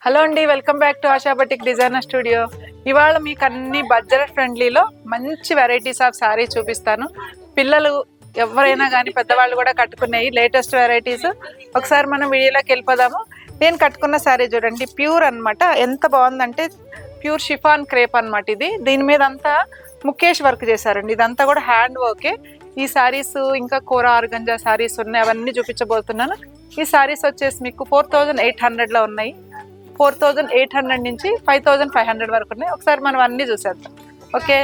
Hello అండి, welcome back to ASHA batik designer studio. ఇవాళ మీకు అన్ని బడ్జెట్ ఫ్రెండ్లీలో మంచి వెరైటీస్ ఆఫ్ శారీ చూపిస్తాను. పిల్లలు ఎవరైనా కానీ పెద్దవాళ్ళు కూడా కట్టుకునేవి లేటెస్ట్ వెరైటీస్. ఒకసారి మనం వీడియోలోకి వెళ్ళిపోదాము. నేను కట్టుకున్న శారీ చూడండి, ప్యూర్ అనమాట. ఎంత బాగుందంటే ప్యూర్ షిఫాన్ క్రేప్ అనమాట ఇది. దీని మీద అంతా ముఖేష్ వర్క్ చేశారండి. ఇదంతా కూడా హ్యాండ్ వర్కే. ఈ శారీస్ ఇంకా కోరా ఆర్గంజా శారీస్ ఉన్నాయి, అవన్నీ చూపించబోతున్నాను. ఈ శారీస్ వచ్చేసి మీకు 4800లో ఉన్నాయి. 4800 నుంచి 5500 వరకు ఉన్నాయి. ఒకసారి మనం అన్నీ చూసేద్దాం. ఓకే,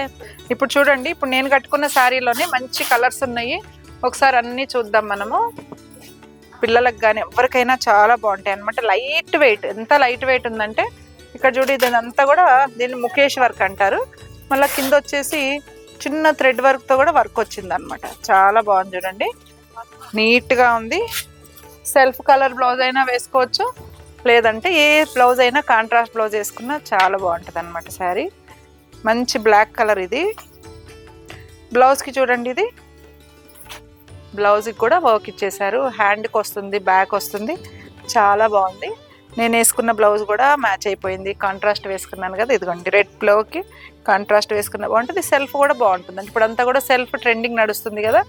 ఇప్పుడు చూడండి, ఇప్పుడు నేను కట్టుకున్న శారీలోనే మంచి కలర్స్ ఉన్నాయి. ఒకసారి అన్నీ చూద్దాం మనము. పిల్లలకు కానీ ఎవరికైనా చాలా బాగుంటాయి అనమాట. లైట్ వెయిట్, ఎంత లైట్ వెయిట్ ఉందంటే ఇక్కడ చూడు, ఇదంతా కూడా దీన్ని ముఖేష్ వర్క్ అంటారు. మళ్ళీ కింద వచ్చేసి చిన్న థ్రెడ్ వర్క్తో కూడా వర్క్ వచ్చింది అనమాట. చాలా బాగుంది చూడండి, నీట్గా ఉంది. సెల్ఫ్ కలర్ బ్లౌజ్ అయినా వేసుకోవచ్చు, లేదంటే ఏ బ్లౌజ్ అయినా కాంట్రాస్ట్ బ్లౌజ్ వేసుకున్నా చాలా బాగుంటుంది అనమాట శారీ. మంచి బ్లాక్ కలర్ ఇది. బ్లౌజ్కి చూడండి, ఇది బ్లౌజ్కి కూడా వర్క్ ఇచ్చేసారు. హ్యాండ్కి వస్తుంది, బ్యాక్ వస్తుంది, చాలా బాగుంది. నేను వేసుకున్న బ్లౌజ్ కూడా మ్యాచ్ అయిపోయింది. కాంట్రాస్ట్ వేసుకున్నాను కదా, ఇదిగోండి రెడ్ బ్లౌజ్కి కాంట్రాస్ట్ వేసుకున్న బాగుంటుంది. సెల్ఫ్ కూడా బాగుంటుంది. ఇప్పుడంతా కూడా సెల్ఫ్ ట్రెండింగ్ నడుస్తుంది కదా.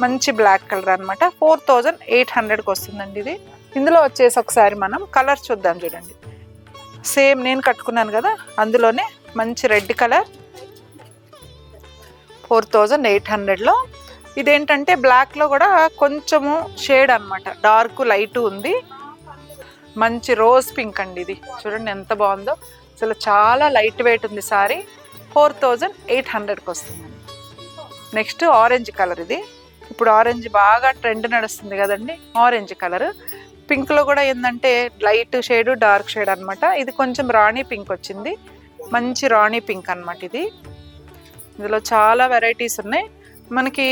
మంచి బ్లాక్ కలర్ అనమాట. 4800కి వస్తుందండి ఇది. ఇందులో వచ్చేసి ఒకసారి మనం కలర్ చూద్దాం. చూడండి, సేమ్ నేను కట్టుకున్నాను కదా, అందులోనే మంచి రెడ్ కలర్ 4800లో. ఇదేంటంటే బ్లాక్లో కూడా కొంచెము షేడ్ అనమాట, డార్క్ లైట్ ఉంది. మంచి రోజ్ పింక్ అండి ఇది. చూడండి ఎంత బాగుందో, అసలు చాలా లైట్ వెయిట్ ఉంది సారీ. 4800కి వస్తుందండి. Next orange colour. ఇది ఇప్పుడు ఆరెంజ్ బాగా ట్రెండ్ నడుస్తుంది కదండి, ఆరెంజ్ కలర్. పింక్లో కూడా ఏంటంటే లైట్ షేడ్, డార్క్ షేడ్ అనమాట. ఇది కొంచెం రాణి పింక్ వచ్చింది, మంచి రాణి పింక్ అనమాట ఇది. ఇందులో చాలా వెరైటీస్ ఉన్నాయి. మనకి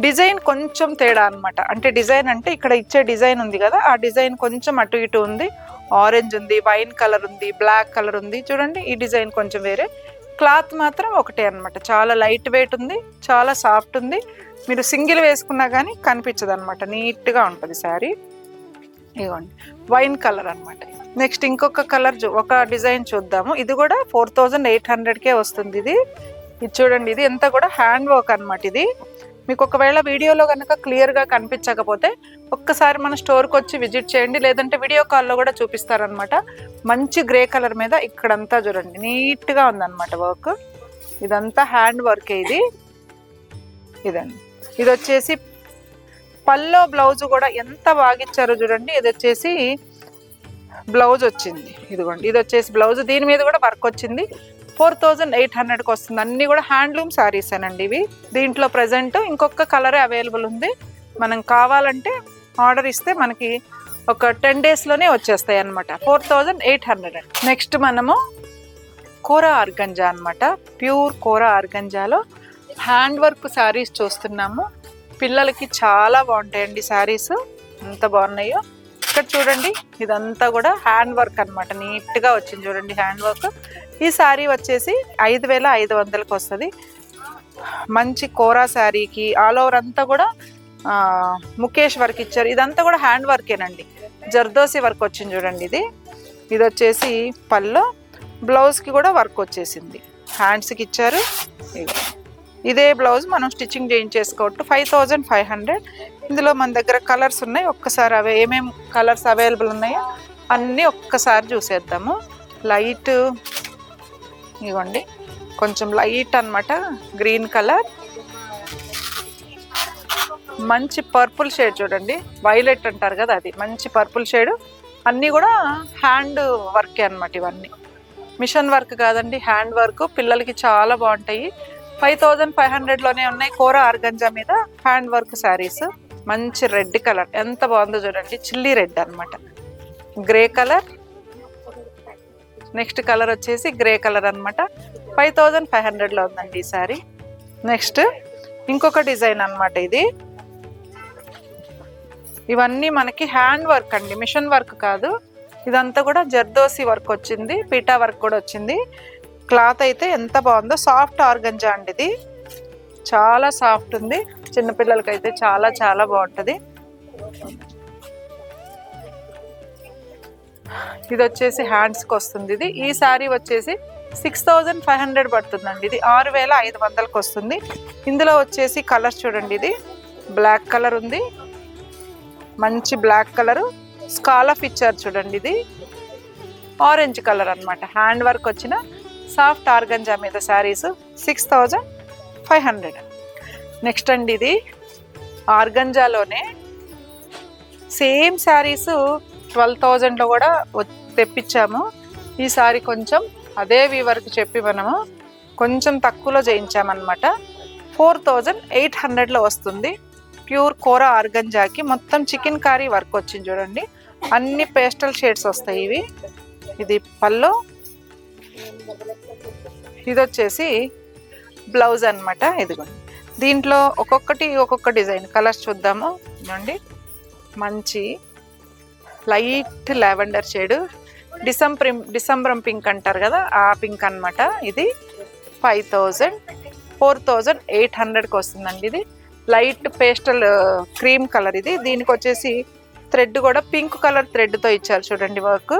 డిజైన్ కొంచెం తేడా అనమాట. అంటే డిజైన్ అంటే ఇక్కడ ఇచ్చే డిజైన్ ఉంది కదా, ఆ డిజైన్ కొంచెం అటు ఇటు ఉంది. ఆరెంజ్ ఉంది, వైన్ కలర్ ఉంది, బ్లాక్ కలర్ ఉంది. చూడండి, ఈ డిజైన్ కొంచెం వేరే. క్లాత్ మాత్రం ఒకటే అనమాట. చాలా లైట్ వెయిట్ ఉంది, చాలా సాఫ్ట్ ఉంది. మీరు సింగిల్ వేసుకున్నా కానీ కనిపించదు అనమాట, నీట్గా ఉంటుంది శారీ. ఇవ్వండి, వైన్ కలర్ అనమాట. నెక్స్ట్ ఇంకొక కలర్, ఒక డిజైన్ చూద్దాము. ఇది కూడా 4800కే వస్తుంది ఇది. ఇది చూడండి, ఇది ఎంత కూడా హ్యాండ్ వర్క్ అనమాట. ఇది మీకు ఒకవేళ వీడియోలో కనుక క్లియర్గా కనిపించకపోతే ఒక్కసారి మన స్టోర్కి వచ్చి విజిట్ చేయండి, లేదంటే వీడియో కాల్లో కూడా చూపిస్తారనమాట. మంచి గ్రే కలర్ మీద ఇక్కడంతా చూడండి, నీట్గా ఉందన్నమాట వర్క్. ఇదంతా హ్యాండ్ వర్కే ఇది. ఇదండి, ఇది వచ్చేసి పల్లో బ్లౌజ్ కూడా ఎంత బాగా ఇచ్చారో చూడండి. ఇది వచ్చేసి బ్లౌజ్ వచ్చింది, ఇదిగోండి. ఇది వచ్చేసి బ్లౌజ్, దీని మీద కూడా వర్క్ వచ్చింది. 4800కి వస్తుంది. అన్నీ కూడా హ్యాండ్లూమ్ శారీస్ అనండి ఇవి. దీంట్లో ప్రజెంట్ ఇంకొక కలరే అవైలబుల్ ఉంది. మనం కావాలంటే ఆర్డర్ ఇస్తే మనకి ఒక 10 డేస్లోనే వచ్చేస్తాయి అనమాట. 4800. నెక్స్ట్ మనము కోరా ఆర్గంజా అనమాట. ప్యూర్ కోరా ఆర్గంజాలో హ్యాండ్ వర్క్ శారీస్ చూస్తున్నాము. పిల్లలకి చాలా బాగుంటాయండి శారీస్, ఎంత బాగున్నాయో. ఇక్కడ చూడండి, ఇదంతా కూడా హ్యాండ్ వర్క్ అనమాట. నీట్గా వచ్చింది చూడండి హ్యాండ్ వర్క్. ఈ శారీ వచ్చేసి 5500కి వస్తుంది. మంచి కోరా శారీకి ఆల్ ఓవర్ అంతా కూడా ముఖేష్ వర్క్ ఇచ్చారు. ఇదంతా కూడా హ్యాండ్ వర్కేనండి. జర్దోసి వర్క్ వచ్చింది చూడండి. ఇది వచ్చేసి పల్లో, బ్లౌజ్కి కూడా వర్క్ వచ్చేసింది, హ్యాండ్స్కి ఇచ్చారు. ఇదే బ్లౌజ్ మనం స్టిచ్చింగ్ చేయించేసుకోవచ్చు. 5500. ఇందులో మన దగ్గర కలర్స్ ఉన్నాయి. ఒక్కసారి అవి ఏమేమి కలర్స్ అవైలబుల్ ఉన్నాయో అన్నీ ఒక్కసారి చూసేద్దాము. లైట్, ఇవ్వండి కొంచెం లైట్ అనమాట, గ్రీన్ కలర్. మంచి పర్పుల్ షేడ్ చూడండి, వైలెట్ అంటారు కదా, అది మంచి పర్పుల్ షేడ్. అన్నీ కూడా హ్యాండ్ వర్కే అనమాట. ఇవన్నీ మిషన్ వర్క్ కాదండి, హ్యాండ్ వర్క్. పిల్లలకి చాలా బాగుంటాయి. 5500లోనే ఉన్నాయి. కోరా ఆర్గంజా మీద హ్యాండ్ వర్క్ శారీస్. మంచి రెడ్ కలర్, ఎంత బాగుందో చూడండి, చిల్లీ రెడ్ అనమాట. Grey colour. నెక్స్ట్ కలర్ వచ్చేసి గ్రే కలర్ అనమాట. 5500లో ఉందండి ఈ శారీ. నెక్స్ట్ ఇంకొక డిజైన్ అనమాట ఇది. ఇవన్నీ మనకి హ్యాండ్ వర్క్ అండి, మిషన్ వర్క్ కాదు. ఇదంతా కూడా జర్దోసి వర్క్ వచ్చింది, పీటా వర్క్ కూడా వచ్చింది. క్లాత్ అయితే ఎంత బాగుందో, సాఫ్ట్ ఆర్గంజా అండి ఇది. చాలా సాఫ్ట్ ఉంది, చిన్నపిల్లలకైతే చాలా చాలా బాగుంటుంది. ఇది వచ్చేసి హ్యాండ్స్కి వస్తుంది. ఈ శారీ వచ్చేసి 6500 పడుతుందండి. ఇది 6500కి వస్తుంది. ఇందులో వచ్చేసి కలర్స్ చూడండి. ఇది బ్లాక్ కలర్ ఉంది, మంచి బ్లాక్ కలరు, స్కాలఫ్ ఇచ్చారు చూడండి. ఇది ఆరెంజ్ కలర్ అనమాట. హ్యాండ్ వర్క్ వచ్చిన సాఫ్ట్ ఆర్గంజా మీద శారీస్ 6500. నెక్స్ట్ అండి ఇది ఆర్గంజాలోనే సేమ్ శారీస్ 12,000లో కూడా తెప్పించాము. ఈ సారీ కొంచెం అదే వీవర్కి చెప్పి మనము కొంచెం తక్కువలో చేయించామన్నమాట. 4800లో వస్తుంది. ప్యూర్ కోరా ఆర్గంజాకి మొత్తం చికెన్ కారీ వర్క్ వచ్చింది చూడండి. అన్ని పేస్టల్ షేడ్స్ వస్తాయి ఇవి. ఇది పల్లో, ఇది వచ్చేసి బ్లౌజ్ అనమాట. ఇదిగోండి, దీంట్లో ఒక్కొక్క డిజైన్ కలర్స్ చూద్దాము. చూడండి, మంచి లైట్ లావెండర్ షేడ్, డిసెంబరం పింక్ అంటారు కదా, ఆ పింక్ అనమాట. ఇది 4800కి వస్తుందండి. ఇది లైట్ పేస్టల్ క్రీమ్ కలర్. ఇది దీనికి వచ్చేసి థ్రెడ్ కూడా పింక్ కలర్ థ్రెడ్తో ఇచ్చారు చూడండి వర్క్.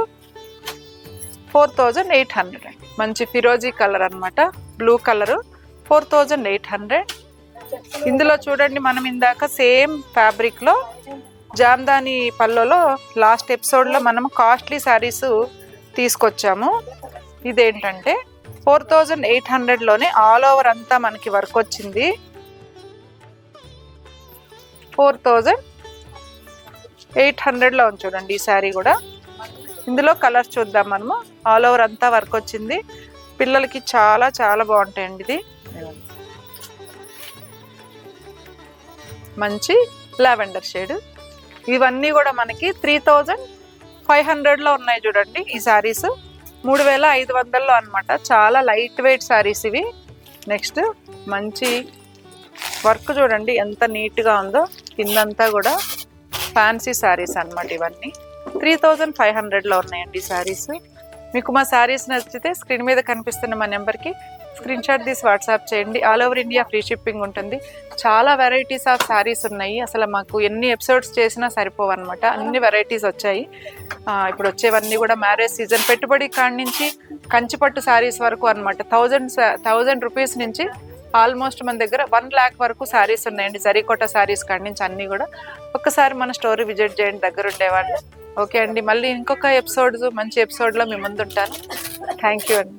4800 అండి. మంచి ఫిరోజీ కలర్ అనమాట, బ్లూ కలరు. 4800. ఇందులో చూడండి, మనం ఇందాక సేమ్ ఫ్యాబ్రిక్లో జామ్దాని పల్లోలో లాస్ట్ ఎపిసోడ్లో మనం కాస్ట్లీ శారీస్ తీసుకొచ్చాము. ఇదేంటంటే 4800లోనే ఆల్ ఓవర్ అంతా మనకి వర్క్ వచ్చింది. 4800లో ఉంది చూడండి ఈ శారీ కూడా. ఇందులో కలర్స్ చూద్దాం మనము. ఆల్ ఓవర్ అంతా వర్క్ వచ్చింది. పిల్లలకి చాలా చాలా బాగుంటాయండి. ఇది మంచి లావెండర్ షేడ్. ఇవన్నీ కూడా మనకి 3500లో ఉన్నాయి చూడండి ఈ శారీస్. 3500లో అనమాట. చాలా లైట్ వెయిట్ శారీస్ ఇవి. నెక్స్ట్ మంచి వర్క్ చూడండి ఎంత నీట్గా ఉందో. కిందంతా కూడా ఫ్యాన్సీ శారీస్ అనమాట. ఇవన్నీ 3500లో ఉన్నాయండి ఈ శారీస్. మీకు మా శారీస్ నచ్చితే స్క్రీన్ మీద కనిపిస్తున్న మా నెంబర్కి స్క్రీన్ షాట్ తీసి వాట్సాప్ చేయండి. All over India free shipping ఉంటుంది. చాలా వెరైటీస్ ఆఫ్ శారీస్ ఉన్నాయి. అసలు మాకు ఎన్ని ఎపిసోడ్స్ చేసినా సరిపోవన్నమాట. అన్ని వెరైటీస్ వచ్చాయి. ఇప్పుడు వచ్చేవన్నీ కూడా మ్యారేజ్ సీజన్ పెట్టుబడి కాడి నుంచి కంచిపట్టు శారీస్ వరకు అనమాట. 1000 రూపీస్ నుంచి ఆల్మోస్ట్ మన దగ్గర 1 lakh వరకు శారీస్ ఉన్నాయండి. జరీకోట శారీస్ కాడి నుంచి అన్నీ కూడా. ఒక్కసారి మన స్టోరీ విజిట్ చేయండి దగ్గర ఉండేవాళ్ళు. ఓకే అండి, మళ్ళీ ఇంకొక మంచి ఎపిసోడ్లో మీ ముందు ఉంటాను. థ్యాంక్ యూ అండి.